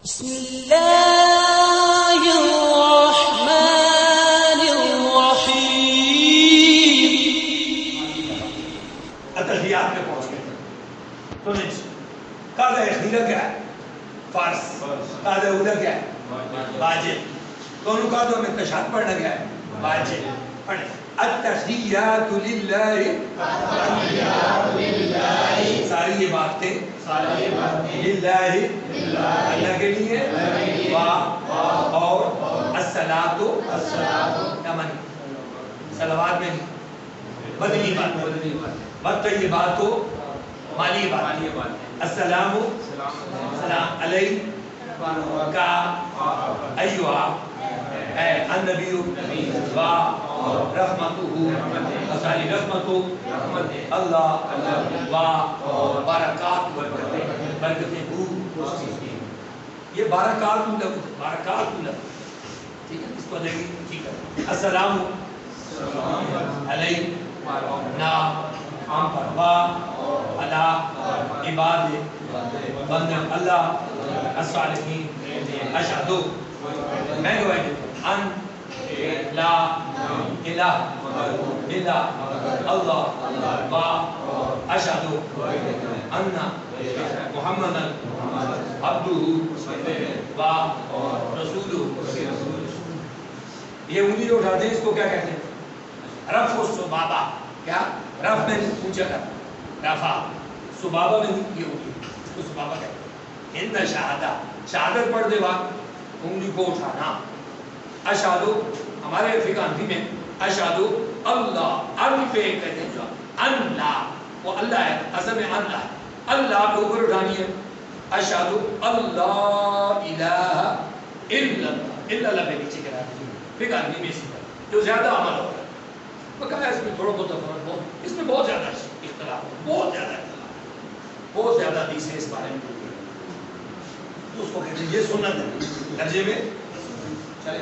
بسم اللہ الرحمن الرحیم. اتحیات میں پہنچ گئے. سنیں قاعدہ اخیرہ کیا ہے؟ فرض. قاعدہ اولیٰ کیا ہے؟ واجب. دونوں قاعدوں میں تشہد پڑھنا کیا ہے؟ واجب. پڑھیں التحیات للہ. ساری یہ باتیں للہ اللہ کے لیے. اور الصلاۃ کیا معنی؟ صلوات میں نہیں، بدنی بات. والطیبات مالی بات. السلام سلام علیہ کا ایوہ النبی و رحمتہ وصالی رحمتہ اللہ و برکات برکتہ. یہ بارکات ٹھیک ہے، اس کو دیں گے. ٹھیک ہے. السلام علیہ نا ہم پر و علی عباد بندہ اللہ الصالحین. اشہد میں گواہی دیتا ہوں ان لا الہ الا اللہ و اشہد ان محمد عبدہ و رسولہ. یہ انگلی جو اٹھاتے ہیں اس کو کیا کہتے ہیں؟ رفع السبابہ. کیا رفع میں اونچا کر، رفع. سبابہ میں نہیں، یہ انگلی اس کو سبابہ کہتے ہیں. ان شہادہ شہادت پڑھ دے وقت انگلی کو اٹھانا. اشہد ہمارے فقہ حنفی میں اشہد اللہ الف کہتے ہیں. جو اللہ وہ اللہ ہے، اصل میں اللہ ہے. اللہ کو اوپر اٹھانی ہے. اشہد اللہ الہ الا اللہ پہ نیچے کرا دیجیے. فقہ حنفی میں اسی طرح جو زیادہ عمل ہوتا ہے. بقایا اس میں تھوڑا بہت فرق ہو، اس میں بہت زیادہ اختلاف ہو، بہت زیادہ حدیثیں اس بارے میں. اس کو کہتے ہیں یہ سنت ہے. درجے میں چلے